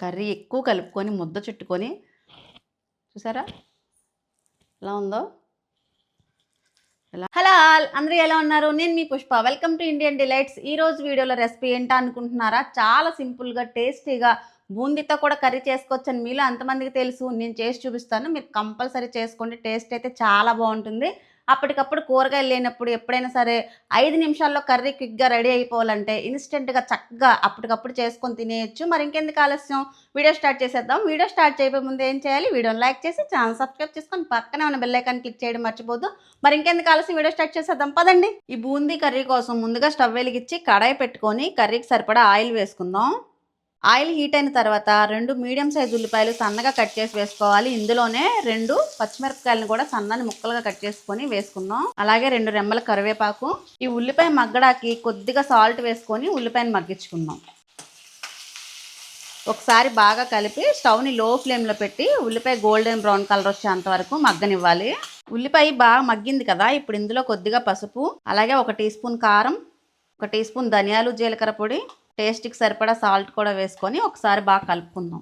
Curry ఎక్కువ కలుపుకొని ముద్ద చుట్టుకొని చూసారా ఎలా ఉందో. హలో అందరూ ఎలా ఉన్నారు? నేను మీ Pushpa. Welcome to Indian delights. ఈరోజు వీడియోలో రెసిపీ ఏంటా అనుకుంటున్నారా? చాలా సింపుల్గా టేస్టీగా బూందీతో కూడా కర్రీ చేసుకోవచ్చని మీలో ఎంతమందికి తెలుసు? నేను చేసి చూపిస్తాను, మీరు కంపల్సరీ చేసుకోండి. టేస్ట్ అయితే చాలా బాగుంటుంది. అప్పటికప్పుడు కూరగాయలు లేనప్పుడు ఎప్పుడైనా సరే 5 నిమిషాల్లో కర్రీ క్విక్గా రెడీ అయిపోవాలంటే ఇన్స్టెంట్గా చక్కగా అప్పటికప్పుడు చేసుకొని తినేయచ్చు. మరి ఇంకెందుకు ఆలస్యం, వీడియో స్టార్ట్ చేసేద్దాం. వీడియో స్టార్ట్ చేయబోయే ముందు ఏం చేయాలి? వీడియోని లైక్ చేసి ఛానల్ సబ్స్క్రైబ్ చేసుకొని పక్కనే ఉన్న బెల్ ఐకాన్ క్లిక్ చేయడం మర్చిపోద్దు. మరి ఇంకెందుకు ఆలస్యం, వీడియో స్టార్ట్ చేసేద్దాం పదండి. ఈ బూందీ కర్రీ కోసం ముందుగా స్టవ్ వెలిగించి కడాయి పెట్టుకొని కర్రీకి సరిపడా ఆయిల్ వేసుకుందాం. ఆయిల్ హీట్ అయిన తర్వాత 2 మీడియం సైజు ఉల్లిపాయలు సన్నగా కట్ చేసి వేసుకోవాలి. ఇందులోనే 2 పచ్చిమిరపకాయలను కూడా సన్నని ముక్కలుగా కట్ చేసుకొని వేసుకుందాం. అలాగే 2 రెమ్మల కరివేపాకు. ఈ ఉల్లిపాయ మగ్గడానికి కొద్దిగా సాల్ట్ వేసుకొని ఉల్లిపాయను మగ్గించుకుందాం. ఒకసారి బాగా కలిపి స్టవ్ని లో ఫ్లేమ్లో పెట్టి ఉల్లిపాయ గోల్డెన్ బ్రౌన్ కలర్ వచ్చేంత వరకు మగ్గనివ్వాలి. ఉల్లిపాయ బాగా మగ్గింది కదా, ఇప్పుడు ఇందులో కొద్దిగా పసుపు, అలాగే 1 టీ స్పూన్ కారం, 1 టీ స్పూన్ ధనియాలు జీలకర్ర పొడి, టేస్ట్కి సరిపడా సాల్ట్ కూడా వేసుకొని ఒకసారి బాగా కలుపుకుందాం.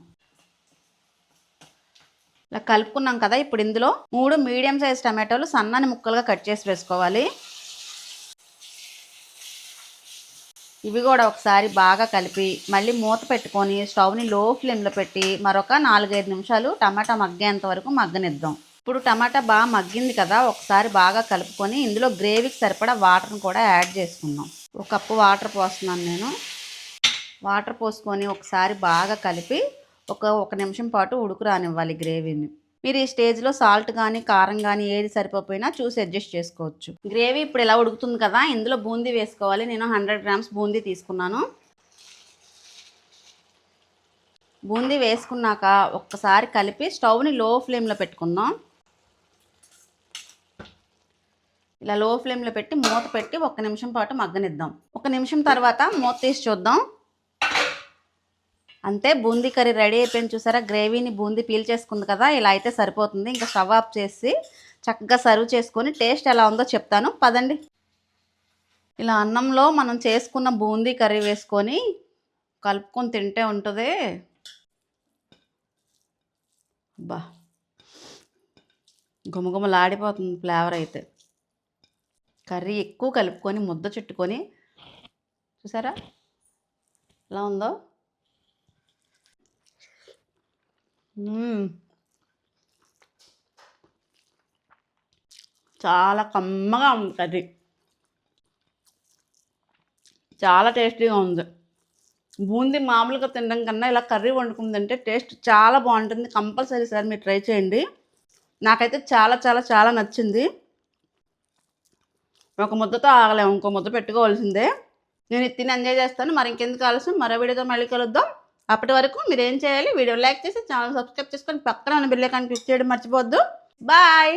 ఇలా కలుపుకున్నాం కదా, ఇప్పుడు ఇందులో 3 మీడియం సైజ్ టమాటోలు సన్నని ముక్కలుగా కట్ చేసి వేసుకోవాలి. ఇవి కూడా ఒకసారి బాగా కలిపి మళ్ళీ మూత పెట్టుకొని స్టవ్ని లో ఫ్లేమ్లో పెట్టి మరొక 4-5 నిమిషాలు టమాటా మగ్గేంత వరకు మగ్గనిద్దాం. ఇప్పుడు టమాటా బాగా మగ్గింది కదా, ఒకసారి బాగా కలుపుకొని ఇందులో గ్రేవీకి సరిపడా వాటర్ని కూడా యాడ్ చేసుకుందాం. 1 కప్పు వాటర్ పోస్తున్నాను నేను. వాటర్ పోసుకొని ఒకసారి బాగా కలిపి ఒక నిమిషం పాటు ఉడుకు రానివ్వాలి గ్రేవీని. మీరు ఈ స్టేజ్లో సాల్ట్ కానీ కారం కానీ ఏది సరిపోయినా చూసి అడ్జస్ట్ చేసుకోవచ్చు. గ్రేవీ ఇప్పుడు ఇలా ఉడుకుతుంది కదా, ఇందులో బూందీ వేసుకోవాలి. నేను 100 గ్రామ్స్ బూందీ తీసుకున్నాను. బూందీ వేసుకున్నాక ఒక్కసారి కలిపి స్టవ్ని లో ఫ్లేమ్లో పెట్టుకుందాం. ఇలా లో ఫ్లేమ్లో పెట్టి మూత పెట్టి 1 నిమిషం పాటు మగ్గనిద్దాం. 1 నిమిషం తర్వాత మూత తీసి చూద్దాం. అంతే, బూందీ కర్రీ రెడీ అయిపోయింది. చూసారా, గ్రేవీని బూందీ పీల్ చేసుకుంది కదా, ఇలా అయితే సరిపోతుంది. ఇంకా స్టవ్ ఆఫ్ చేసి చక్కగా సర్వ్ చేసుకొని టేస్ట్ ఎలా ఉందో చెప్తాను పదండి. ఇలా అన్నంలో మనం చేసుకున్న బూందీ కర్రీ వేసుకొని కలుపుకొని తింటే ఉంటుంది. బా, గుమగుమలాడిపోతుంది ఫ్లేవర్ అయితే. కర్రీ ఎక్కువ కలుపుకొని ముద్ద చుట్టుకొని చూసారా ఎలా ఉందో. చాలా కమ్మగా ఉంది కర్రీ, చాలా టేస్టీగా ఉంది. బూందీ మామూలుగా తినడం కన్నా ఇలా కర్రీ వండుకుందంటే టేస్ట్ చాలా బాగుంటుంది. కంపల్సరీ సార్ మీరు ట్రై చేయండి. నాకైతే చాలా చాలా చాలా నచ్చింది. ఒక ముద్దతో ఆగలేము, ఇంకో ముద్ద పెట్టుకోవాల్సిందే. నేను ఇది తిని ఎంజాయ్ చేస్తాను. మరి ఇంకెందుకు ఆలస్యం, మరో వీడియోతో మళ్ళీ కలుద్దాం. అప్పటి వరకు మీరు ఏం చేయాలి? వీడియో లైక్ చేసి ఛానల్ సబ్స్క్రైబ్ చేసుకొని పక్కన ఉన్న బెల్ ఐకాన్ క్లిక్ చేయడం మర్చిపోవద్దు. బాయ్.